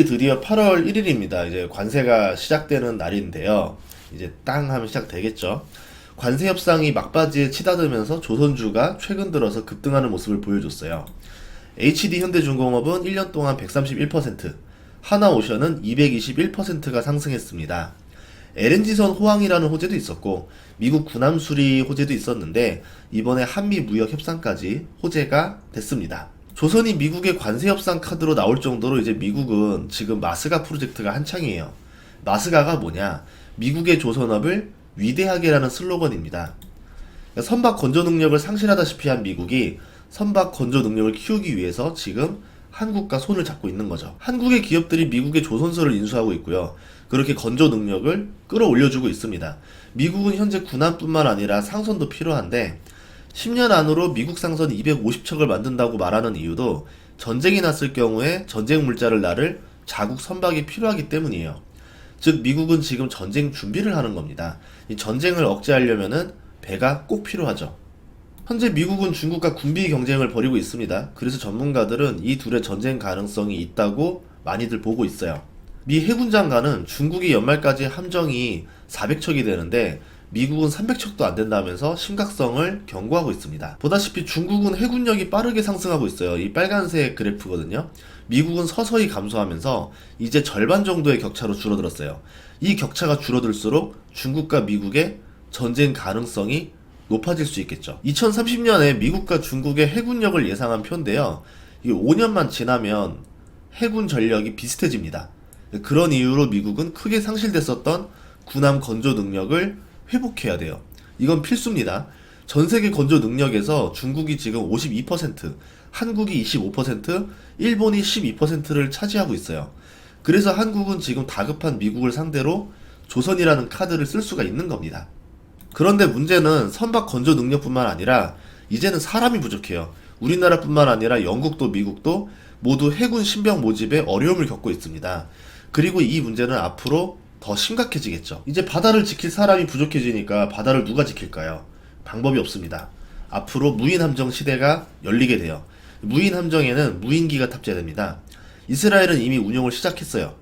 드디어 8월 1일입니다. 이제 관세가 시작되는 날인데요. 이제 땅 하면 시작되겠죠. 관세 협상이 막바지에 치닫으면서 조선주가 최근 들어서 급등하는 모습을 보여줬어요. HD 현대중공업은 1년 동안 131%, 하나오션은 221%가 상승했습니다. LNG선 호황이라는 호재도 있었고 미국 군함수리 호재도 있었는데 이번에 한미 무역 협상까지 호재가 됐습니다. 조선이 미국의 관세 협상 카드로 나올 정도로 이제 미국은 지금 마스가 프로젝트가 한창이에요. 마스가가 뭐냐? 미국의 조선업을 위대하게라는 슬로건입니다. 선박 건조 능력을 상실하다시피 한 미국이 선박 건조 능력을 키우기 위해서 지금 한국과 손을 잡고 있는 거죠. 한국의 기업들이 미국의 조선소를 인수하고 있고요. 그렇게 건조 능력을 끌어올려주고 있습니다. 미국은 현재 군함뿐만 아니라 상선도 필요한데 10년 안으로 미국 상선 250척을 만든다고 말하는 이유도 전쟁이 났을 경우에 전쟁 물자를 나를 자국 선박이 필요하기 때문이에요. 즉 미국은 지금 전쟁 준비를 하는 겁니다. 이 전쟁을 억제하려면은 배가 꼭 필요하죠. 현재 미국은 중국과 군비 경쟁을 벌이고 있습니다. 그래서 전문가들은 이 둘의 전쟁 가능성이 있다고 많이들 보고 있어요. 미 해군 장관은 중국이 연말까지 함정이 400척이 되는데 미국은 300척도 안 된다면서 심각성을 경고하고 있습니다. 보다시피 중국은 해군력이 빠르게 상승하고 있어요. 이 빨간색 그래프거든요. 미국은 서서히 감소하면서 이제 절반 정도의 격차로 줄어들었어요. 이 격차가 줄어들수록 중국과 미국의 전쟁 가능성이 높아질 수 있겠죠. 2030년에 미국과 중국의 해군력을 예상한 표인데요. 이게 5년만 지나면 해군 전력이 비슷해집니다. 그런 이유로 미국은 크게 상실됐었던 군함 건조 능력을 회복해야 돼요. 이건 필수입니다. 전 세계 건조 능력에서 중국이 지금 52%, 한국이 25%, 일본이 12%를 차지하고 있어요. 그래서 한국은 지금 다급한 미국을 상대로 조선이라는 카드를 쓸 수가 있는 겁니다. 그런데 문제는 선박 건조 능력뿐만 아니라 이제는 사람이 부족해요. 우리나라뿐만 아니라 영국도 미국도 모두 해군 신병 모집에 어려움을 겪고 있습니다. 그리고 이 문제는 앞으로 더 심각해지겠죠. 이제 바다를 지킬 사람이 부족해지니까 바다를 누가 지킬까요? 방법이 없습니다. 앞으로 무인 함정 시대가 열리게 돼요. 무인 함정에는 무인기가 탑재됩니다. 이스라엘은 이미 운용을 시작했어요.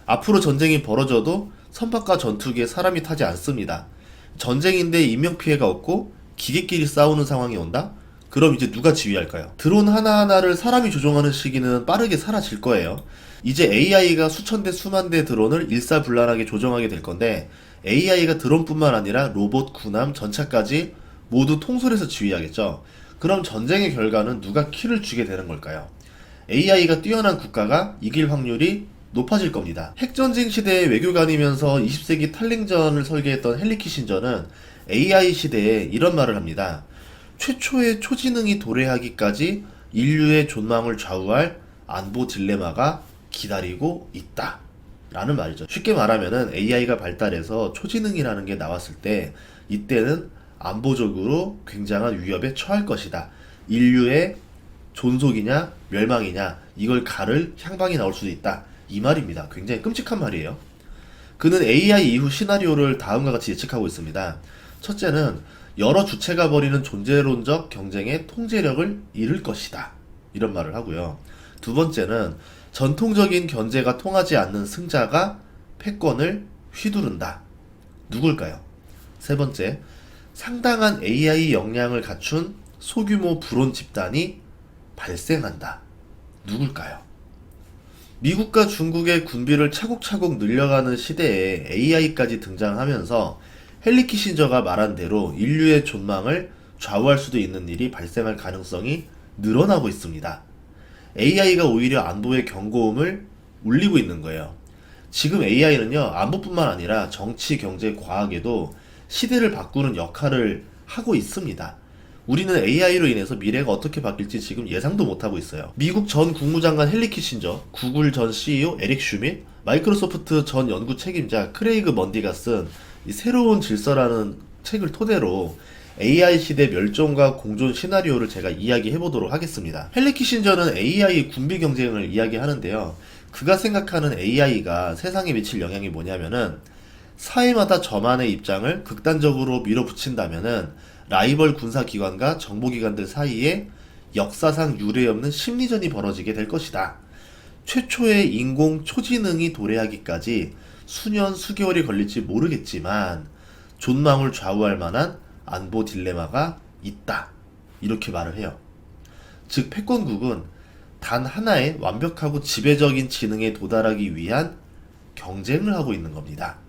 앞으로 전쟁이 벌어져도 선박과 전투기에 사람이 타지 않습니다. 전쟁인데 인명피해가 없고 기계끼리 싸우는 상황이 온다? 그럼 이제 누가 지휘할까요? 드론 하나하나를 사람이 조종하는 시기는 빠르게 사라질 거예요. 이제 AI가 수천 대 수만 대 드론을 일사불란하게 조종하게 될 건데 AI가 드론뿐만 아니라 로봇, 군함, 전차까지 모두 통솔해서 지휘하겠죠. 그럼 전쟁의 결과는 누가 키를 쥐게 되는 걸까요? AI가 뛰어난 국가가 이길 확률이 높아질 겁니다. 핵전쟁 시대의 외교관이면서 20세기 탈냉전을 설계했던 헨리 키신저는 AI 시대에 이런 말을 합니다. 최초의 초지능이 도래하기까지 인류의 존망을 좌우할 안보 딜레마가 기다리고 있다 라는 말이죠. 쉽게 말하면은 AI가 발달해서 초지능이라는 게 나왔을 때 이때는 안보적으로 굉장한 위협에 처할 것이다. 인류의 존속이냐 멸망이냐 이걸 가를 향방이 나올 수도 있다. 이 말입니다. 굉장히 끔찍한 말이에요. 그는 AI 이후 시나리오를 다음과 같이 예측하고 있습니다. 첫째는 여러 주체가 벌이는 존재론적 경쟁의 통제력을 잃을 것이다. 이런 말을 하고요. 두 번째는 전통적인 견제가 통하지 않는 승자가 패권을 휘두른다. 누굴까요? 세 번째, 상당한 AI 역량을 갖춘 소규모 불온 집단이 발생한다. 누굴까요? 미국과 중국의 군비를 차곡차곡 늘려가는 시대에 AI까지 등장하면서 헨리 키신저가 말한 대로 인류의 존망을 좌우할 수도 있는 일이 발생할 가능성이 늘어나고 있습니다. AI가 오히려 안보의 경고음을 울리고 있는 거예요. 지금 AI는요, 안보뿐만 아니라 정치, 경제, 과학에도 시대를 바꾸는 역할을 하고 있습니다. 우리는 AI로 인해서 미래가 어떻게 바뀔지 지금 예상도 못하고 있어요. 미국 전 국무장관 헨리 키신저, 구글 전 CEO 에릭 슈밋, 마이크로소프트 전 연구 책임자 크레이그 먼디가 쓴 이 새로운 질서라는 책을 토대로 AI 시대 멸종과 공존 시나리오를 제가 이야기해 보도록 하겠습니다. 헨리 키신저는 AI 군비 경쟁을 이야기하는데요. 그가 생각하는 AI가 세상에 미칠 영향이 뭐냐면은 사회마다 저만의 입장을 극단적으로 밀어붙인다면은 라이벌 군사기관과 정보기관들 사이에 역사상 유례없는 심리전이 벌어지게 될 것이다. 최초의 인공 초지능이 도래하기까지 수년, 수개월이 걸릴지 모르겠지만 존망을 좌우할 만한 안보 딜레마가 있다. 이렇게 말을 해요. 즉, 패권국은 단 하나의 완벽하고 지배적인 지능에 도달하기 위한 경쟁을 하고 있는 겁니다.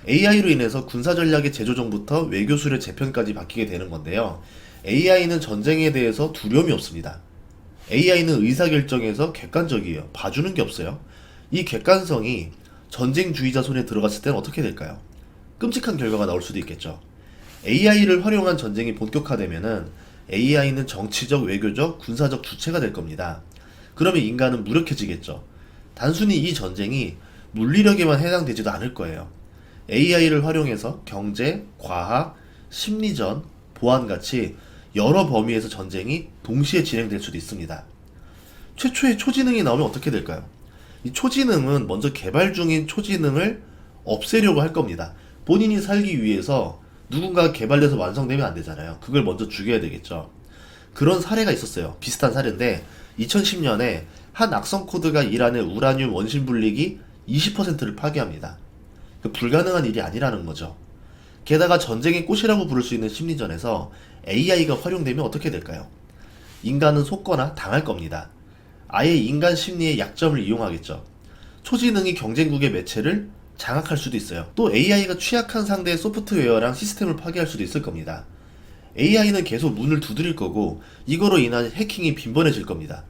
AI로 인해서 군사전략의 재조정부터 외교술의 재편까지 바뀌게 되는 건데요. AI는 전쟁에 대해서 두려움이 없습니다. AI는 의사결정에서 객관적이에요. 봐주는 게 없어요. 이 객관성이 전쟁주의자 손에 들어갔을 때는 어떻게 될까요? 끔찍한 결과가 나올 수도 있겠죠. AI를 활용한 전쟁이 본격화되면은 AI는 정치적, 외교적, 군사적 주체가 될 겁니다. 그러면 인간은 무력해지겠죠. 단순히 이 전쟁이 물리력에만 해당되지도 않을 거예요. AI를 활용해서 경제, 과학, 심리전, 보안같이 여러 범위에서 전쟁이 동시에 진행될 수도 있습니다. 최초의 초지능이 나오면 어떻게 될까요? 이 초지능은 먼저 개발 중인 초지능을 없애려고 할 겁니다. 본인이 살기 위해서 누군가 개발돼서 완성되면 안 되잖아요. 그걸 먼저 죽여야 되겠죠. 그런 사례가 있었어요. 비슷한 사례인데 2010년에 한 악성 코드가 이란의 우라늄 원심 분리기 20%를 파괴합니다. 불가능한 일이 아니라는 거죠. 게다가 전쟁의 꽃이라고 부를 수 있는 심리전에서 AI가 활용되면 어떻게 될까요? 인간은 속거나 당할 겁니다. 아예 인간 심리의 약점을 이용하겠죠. 초지능이 경쟁국의 매체를 장악할 수도 있어요. 또 AI가 취약한 상대의 소프트웨어랑 시스템을 파괴할 수도 있을 겁니다. AI는 계속 문을 두드릴 거고 이거로 인한 해킹이 빈번해질 겁니다.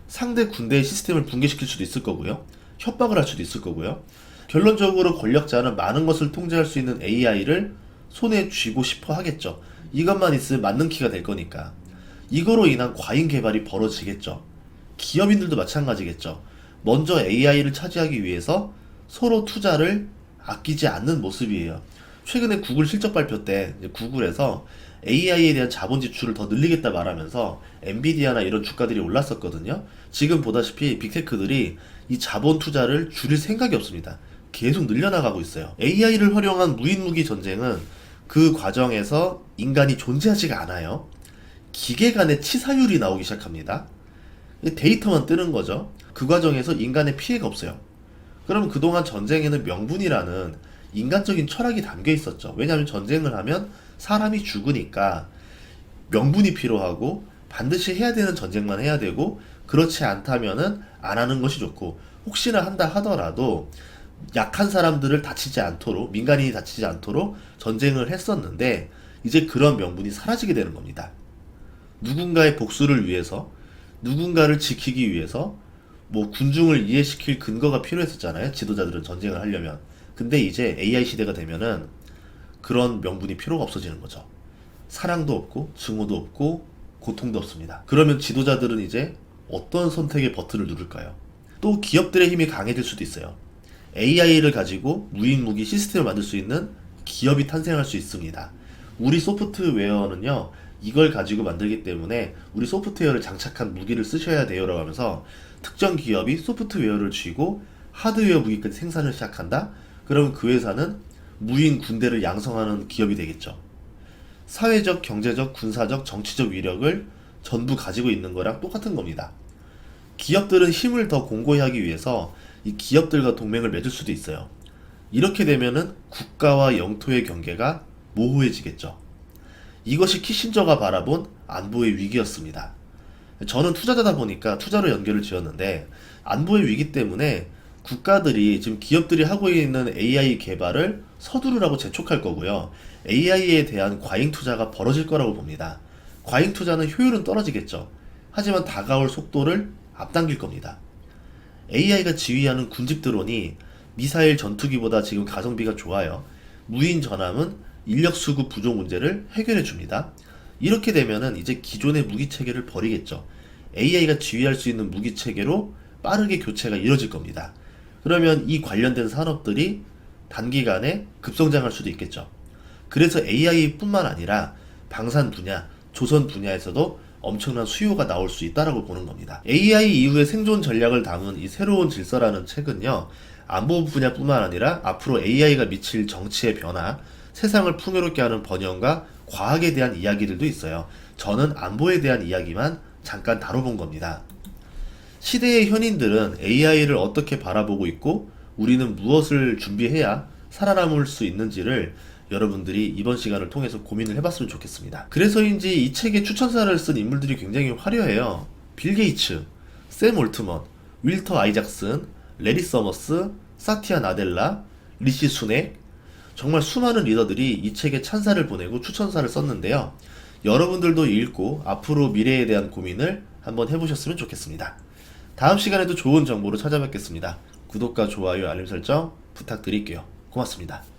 상대 군대의 시스템을 붕괴시킬 수도 있을 거고요. 협박을 할 수도 있을 거고요. 결론적으로 권력자는 많은 것을 통제할 수 있는 AI를 손에 쥐고 싶어 하겠죠. 이것만 있으면 맞는 키가 될 거니까. 이거로 인한 과잉 개발이 벌어지겠죠. 기업인들도 마찬가지겠죠. 먼저 AI를 차지하기 위해서 서로 투자를 아끼지 않는 모습이에요. 최근에 구글 실적 발표 때 구글에서 AI에 대한 자본 지출을 더 늘리겠다 말하면서 엔비디아나 이런 주가들이 올랐었거든요. 지금 보다시피 빅테크들이 이 자본 투자를 줄일 생각이 없습니다. 계속 늘려나가고 있어요. AI를 활용한 무인무기 전쟁은 그 과정에서 인간이 존재하지가 않아요. 기계 간의 치사율이 나오기 시작합니다. 데이터만 뜨는 거죠. 그 과정에서 인간의 피해가 없어요. 그럼 그동안 전쟁에는 명분이라는 인간적인 철학이 담겨 있었죠. 왜냐하면 전쟁을 하면 사람이 죽으니까 명분이 필요하고 반드시 해야 되는 전쟁만 해야 되고 그렇지 않다면은 안 하는 것이 좋고 혹시나 한다 하더라도 약한 사람들을 다치지 않도록 민간인이 다치지 않도록 전쟁을 했었는데 이제 그런 명분이 사라지게 되는 겁니다. 누군가의 복수를 위해서 누군가를 지키기 위해서 뭐 군중을 이해시킬 근거가 필요했었잖아요. 지도자들은 전쟁을 하려면. 근데 이제 AI 시대가 되면은 그런 명분이 필요가 없어지는 거죠. 사랑도 없고 증오도 없고 고통도 없습니다. 그러면 지도자들은 이제 어떤 선택의 버튼을 누를까요? 또 기업들의 힘이 강해질 수도 있어요. AI를 가지고 무인무기 시스템을 만들 수 있는 기업이 탄생할 수 있습니다. 우리 소프트웨어는요, 이걸 가지고 만들기 때문에 우리 소프트웨어를 장착한 무기를 쓰셔야 돼요 라고 하면서 특정 기업이 소프트웨어를 쥐고 하드웨어 무기까지 생산을 시작한다? 그러면 그 회사는 무인 군대를 양성하는 기업이 되겠죠. 사회적, 경제적, 군사적, 정치적 위력을 전부 가지고 있는 거랑 똑같은 겁니다. 기업들은 힘을 더 공고히 하기 위해서 이 기업들과 동맹을 맺을 수도 있어요. 이렇게 되면은 국가와 영토의 경계가 모호해지겠죠. 이것이 키신저가 바라본 안보의 위기였습니다. 저는 투자자다 보니까 투자로 연결을 지었는데 안보의 위기 때문에 국가들이 지금 기업들이 하고 있는 AI 개발을 서두르라고 재촉할 거고요. AI에 대한 과잉 투자가 벌어질 거라고 봅니다. 과잉 투자는 효율은 떨어지겠죠. 하지만 다가올 속도를 앞당길 겁니다. AI가 지휘하는 군집 드론이 미사일 전투기보다 지금 가성비가 좋아요. 무인 전함은 인력 수급 부족 문제를 해결해 줍니다. 이렇게 되면은 이제 기존의 무기 체계를 버리겠죠. AI가 지휘할 수 있는 무기 체계로 빠르게 교체가 이뤄질 겁니다. 그러면 이 관련된 산업들이 단기간에 급성장할 수도 있겠죠. 그래서 AI뿐만 아니라 방산 분야, 조선 분야에서도 엄청난 수요가 나올 수 있다라고 보는 겁니다. AI 이후의 생존 전략을 담은 이 새로운 질서라는 책은요, 안보 분야뿐만 아니라 앞으로 AI가 미칠 정치의 변화, 세상을 풍요롭게 하는 번영과 과학에 대한 이야기들도 있어요. 저는 안보에 대한 이야기만 잠깐 다뤄본 겁니다. 시대의 현인들은 AI를 어떻게 바라보고 있고 우리는 무엇을 준비해야 살아남을 수 있는지를 여러분들이 이번 시간을 통해서 고민을 해봤으면 좋겠습니다. 그래서인지 이 책의 추천사를 쓴 인물들이 굉장히 화려해요. 빌 게이츠, 샘 올트먼, 윌터 아이작슨, 레리 서머스, 사티아 나델라, 리시 수넥, 정말 수많은 리더들이 이 책에 찬사를 보내고 추천사를 썼는데요. 여러분들도 읽고 앞으로 미래에 대한 고민을 한번 해보셨으면 좋겠습니다. 다음 시간에도 좋은 정보로 찾아뵙겠습니다. 구독과 좋아요, 알림 설정 부탁드릴게요. 고맙습니다.